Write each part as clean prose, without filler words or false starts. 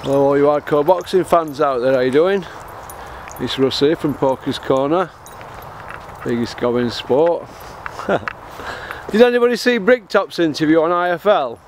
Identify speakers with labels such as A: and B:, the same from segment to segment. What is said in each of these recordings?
A: Hello all you hardcore boxing fans out there, how you doing? It's Russ here from Poker's Corner, biggest gob in sport. Did anybody see Bricktop's interview on IFL?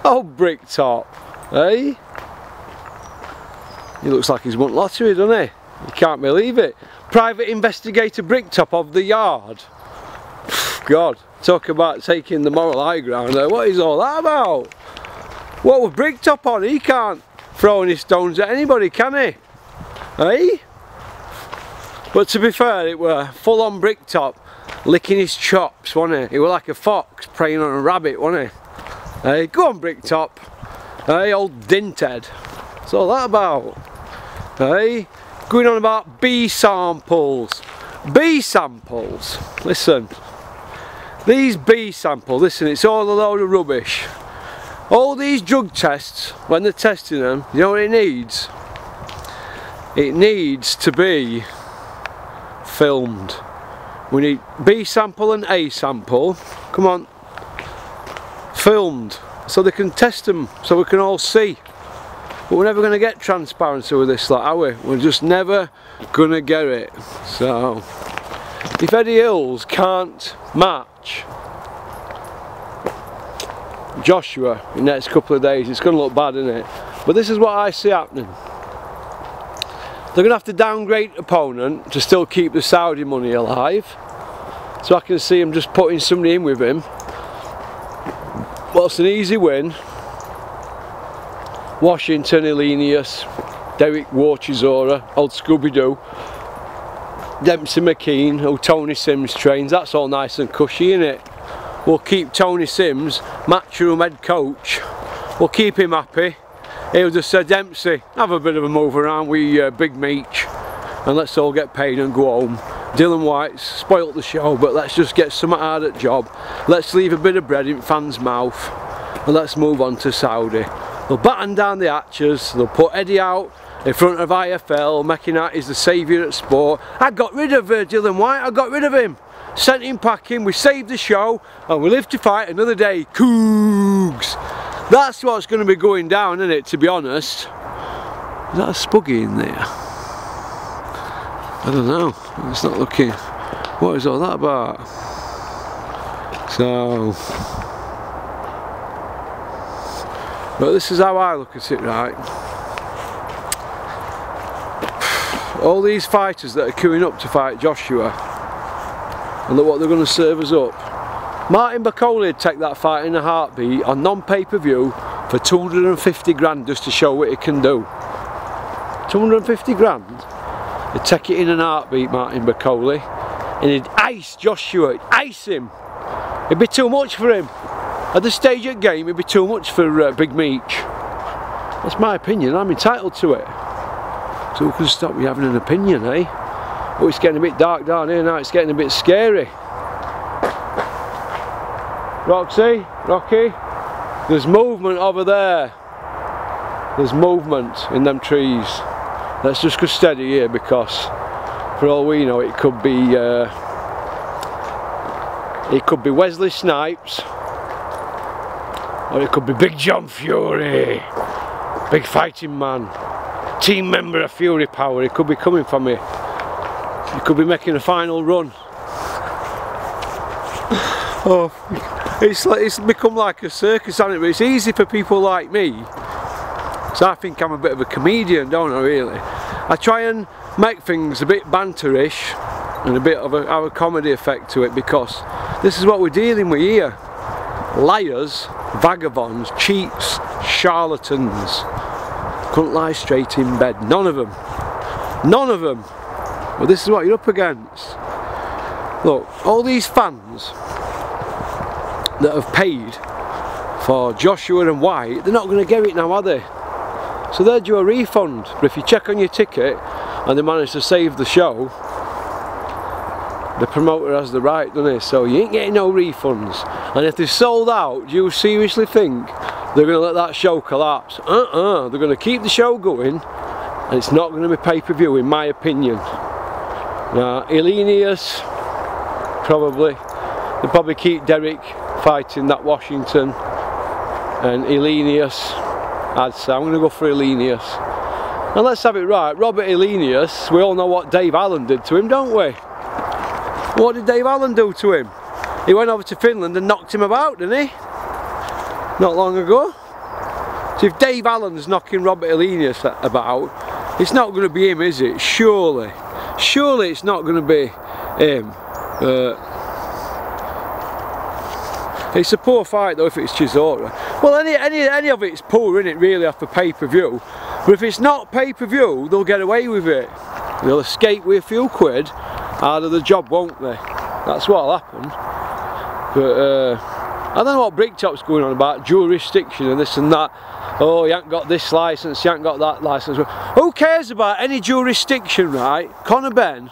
A: Oh, Bricktop, eh? He looks like he's won lottery, doesn't he? You can't believe it. Private investigator Bricktop of the Yard. God, talk about taking the moral high ground there. What is all that about? What was Bricktop on? He can't throw any stones at anybody, can he? Eh? But to be fair, it were full on Bricktop licking his chops, wasn't he? He was like a fox preying on a rabbit, wasn't he? Hey, go on Bricktop. Hey, old dinthead. What's all that about? Hey, going on about B samples. B samples. Listen. These B samples, listen, it's all a load of rubbish. All these drug tests, when they're testing them, you know what it needs? It needs to be filmed. We need B sample and A sample, come on, filmed, so they can test them, so we can all see. But we're never going to get transparency with this, are we? We're just never going to get it. So, if Eddie Hills can't match Joshua in the next couple of days, it's going to look bad, isn't it? But this is what I see happening. They're going to have to downgrade opponent to still keep the Saudi money alive. So I can see him just putting somebody in with him. What's an easy win? Washington, Elenius, Derek Warchizora, old Scooby-Doo, Dempsey McKean, who Tony Sims trains. That's all nice and cushy, innit? We'll keep Tony Sims, matchroom head coach. We'll keep him happy. He'll just say, Dempsey, have a bit of a move around with Big Meech and let's all get paid and go home. Dylan White's spoilt the show, but let's just get something hard at job. Let's leave a bit of bread in fans' mouth and let's move on to Saudi. They'll batten down the hatches, they'll put Eddie out in front of IFL, making out he's the saviour at sport. I got rid of Dylan White, I got rid of him. Sent him packing, we saved the show, and we live to fight another day. Cougs! That's what's going to be going down, isn't it, to be honest? Is that a spuggy in there? I don't know, it's not looking... What is all that about? So... But this is how I look at it, right? All these fighters that are queuing up to fight Joshua, and look what they're going to serve us up. Martin Bakole would take that fight in a heartbeat on non-pay-per-view for 250 grand just to show what he can do. 250 grand? He'd take it in an heartbeat, Martin Bakole, and he'd ice Joshua, he'd ice him. It'd be too much for him. At this stage of the game, it'd be too much for Big Meech. That's my opinion, I'm entitled to it. So we can stop me having an opinion, eh? Oh, it's getting a bit dark down here now, it's getting a bit scary. Rocky, there's movement over there. There's movement in them trees. Let's just go steady here, because for all we know it could be Wesley Snipes, or it could be Big John Fury, big fighting man, team member of Fury Power. He could be coming for me. He could be making a final run. Oh, it's become like a circus, hasn't it? But it's easy for people like me. So I think I'm a bit of a comedian, don't I, really? I try and make things a bit banterish and a bit of a comedy effect to it, because this is what we're dealing with here. Liars, vagabonds, cheats, charlatans. Couldn't lie straight in bed. None of them. None of them. Well, this is what you're up against. Look, all these fans that have paid for Joshua and White, they're not going to get it now, are they? So they're due a refund. But if you check on your ticket and they manage to save the show, the promoter has the right, doesn't he? So you ain't getting no refunds. And if they're sold out, do you seriously think they're going to let that show collapse? They're going to keep the show going, and it's not going to be pay-per-view, in my opinion. Now, Elenius, probably. They'll probably keep Derek fighting that Washington, and Elenius I'd say. I'm going to go for Elenius. And let's have it right, Robert Elenius, we all know what Dave Allen did to him, don't we? What did Dave Allen do to him? He went over to Finland and knocked him about, didn't he? Not long ago. So if Dave Allen's knocking Robert Elenius about, it's not going to be him, is it? Surely. Surely it's not going to be him. It's a poor fight though if it's Chisora. Well, any of it's poor, isn't it, really, off the pay-per-view. But if it's not pay-per-view, they'll get away with it. They'll escape with a few quid out of the job, won't they? That's what'll happen. But I don't know what Bricktop's going on about, jurisdiction and this and that. Oh, you ain't got this licence, you ain't got that licence. Who cares about any jurisdiction, right? Conor Benn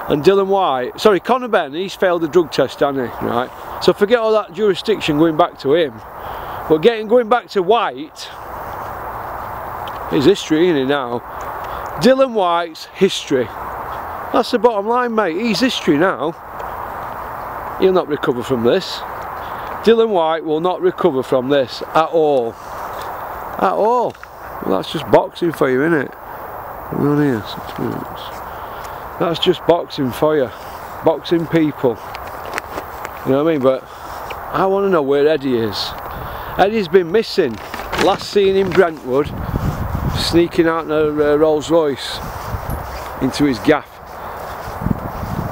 A: and Dylan White. Sorry, Conor Benn, he's failed the drug test, hasn't he? Right? So forget all that jurisdiction going back to him. But going back to White, his history, isn't it now? Dylan White's history. That's the bottom line, mate. He's history now. He'll not recover from this. Dylan White will not recover from this at all. At all. Well, that's just boxing for you, isn't it? On here, 6 minutes. That's just boxing for you. Boxing people. You know what I mean? But I want to know where Eddie is. Eddie's been missing. Last seen in Brentwood, sneaking out in a Rolls Royce into his gaff.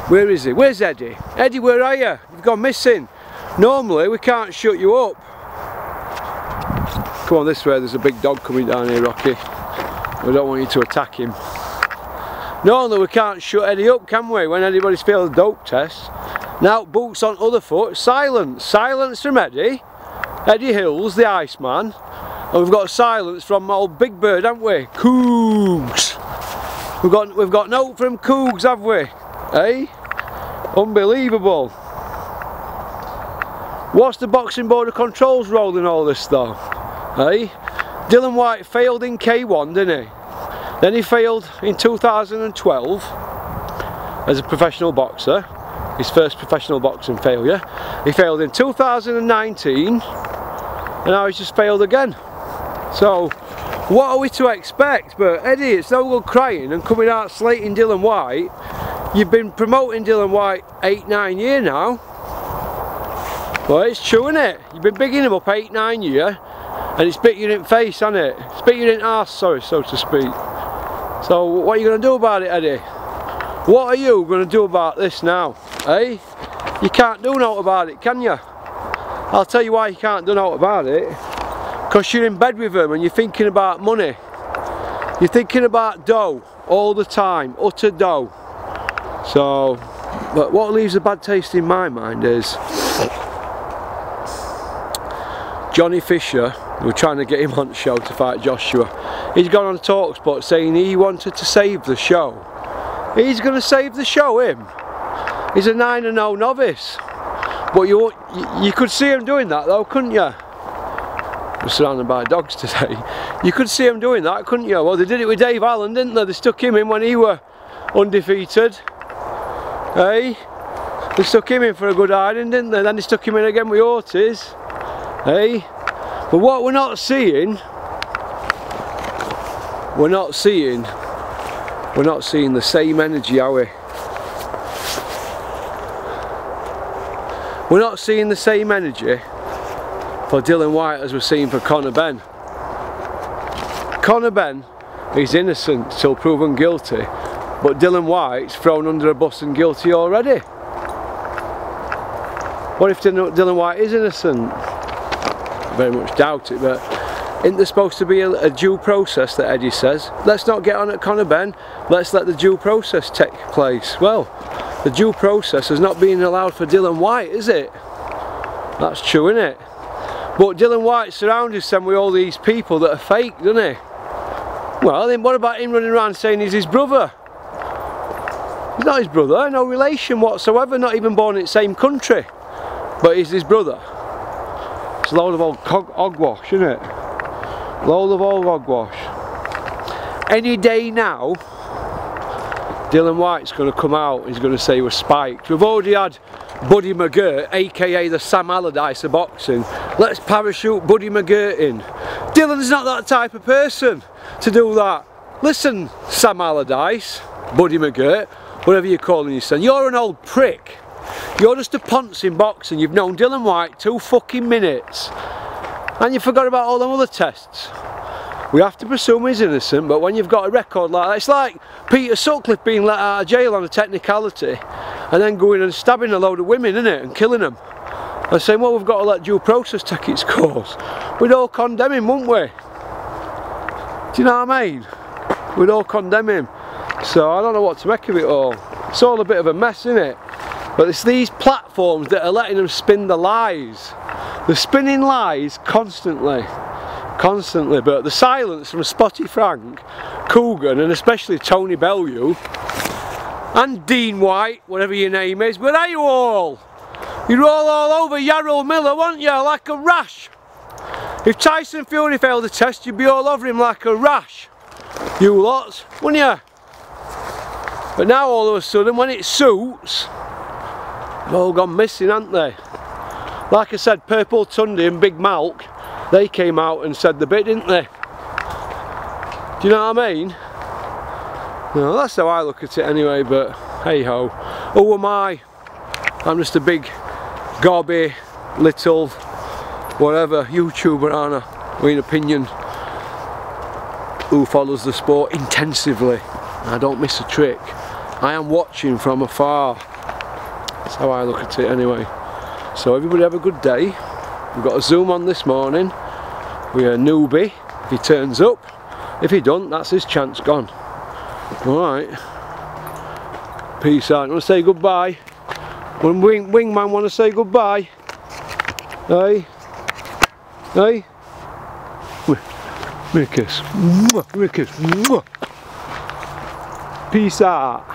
A: Where is he? Where's Eddie? Eddie, where are you? You've gone missing. Normally we can't shut you up. Come on this way, there's a big dog coming down here, Rocky. We don't want you to attack him. Normally we can't shut Eddie up, can we, when anybody's failed a dope test. Now, boots on other foot, silence. Silence from Eddie. Eddie Hills, the Iceman. And we've got silence from old Big Bird, haven't we? Cougs. We've got note from Cougs, have we? Eh? Unbelievable. What's the Boxing Board of Control's role in all this though? Eh? Dylan White failed in K1, didn't he? Then he failed in 2012 as a professional boxer. His first professional boxing failure. He failed in 2019 and now he's just failed again. So what are we to expect? But Eddie, it's no good crying and coming out slating Dylan White. You've been promoting Dylan White 8-9 years now. Well, it's true, isn't it? You've been bigging him up 8-9 years and it's bit you in the face, hasn't it? It's bit you in the arse, sorry, so to speak. So what are you going to do about it, Eddie? What are you going to do about this now? Eh? You can't do nothing about it, can you? I'll tell you why you can't do nothing about it. Because you're in bed with them and you're thinking about money. You're thinking about dough all the time, utter dough. So, but what leaves a bad taste in my mind is Johnny Fisher, we're trying to get him on the show to fight Joshua. He's gone on TalkSport saying he wanted to save the show. He's going to save the show, him. He's a 9-0 novice. But you could see him doing that though, couldn't you? We're surrounded by dogs today. You could see him doing that, couldn't you? Well, they did it with Dave Allen, didn't they? They stuck him in when he were undefeated. Hey? They stuck him in for a good hiding, didn't they? Then they stuck him in again with Ortiz. Hey? But what we're not seeing the same energy, are we? We're not seeing the same energy for Dylan White as we're seeing for Conor Benn. Conor Benn is innocent till proven guilty, but Dylan White's thrown under a bus and guilty already. What if Dylan White is innocent? I very much doubt it, but isn't there supposed to be a due process that Eddie says? Let's not get on at Conor Benn, let's let the due process take place. Well, the due process has not been allowed for Dylan White, is it? That's true, isn't it? But Dylan White surrounds himself with all these people that are fake, doesn't he? Well, then what about him running around saying he's his brother? He's not his brother, no relation whatsoever, not even born in the same country. But he's his brother. It's a load of old hogwash, isn't it? Load of old hogwash. Any day now, Dylan White's going to come out, he's going to say he was spiked. We've already had Buddy McGirt, aka the Sam Allardyce of boxing. Let's parachute Buddy McGirt in. Dylan's not that type of person to do that. Listen, Sam Allardyce, Buddy McGirt, whatever you're calling yourself, you're an old prick. You're just a ponce in boxing. You've known Dylan White 2 fucking minutes. And you forgot about all them other tests. We have to presume he's innocent, but when you've got a record like that, it's like Peter Sutcliffe being let out of jail on a technicality and then going and stabbing a load of women, innit, and killing them. And saying, well, we've got to let due process take its course. We'd all condemn him, wouldn't we? Do you know what I mean? We'd all condemn him. So I don't know what to make of it all. It's all a bit of a mess, isn't it? But it's these platforms that are letting them spin the lies. They're spinning lies constantly. Constantly. But the silence from Spotty Frank, Coogan, and especially Tony Bellew, and Dean White, whatever your name is, where are you all? You're all over Yarrow Miller, weren't you? Like a rash. If Tyson Fury failed the test, you'd be all over him like a rash. You lots, wouldn't you? But now all of a sudden, when it suits, they've all gone missing, haven't they? Like I said, Purple Tundy and Big Malk, they came out and said the bit, didn't they? Do you know what I mean? No, that's how I look at it anyway, but hey ho. Who am I? I'm just a big, gobby, little, whatever, YouTuber, aren't I? With an opinion, who follows the sport intensively. I don't miss a trick. I am watching from afar. That's how I look at it anyway. So everybody have a good day. We've got a Zoom on this morning. We're a newbie. If he turns up, if he don't, that's his chance gone. Alright. Peace out. You want to say goodbye? When Wingman want to say goodbye? Hey? Hey? Give me a kiss. Give me a kiss. Peace out.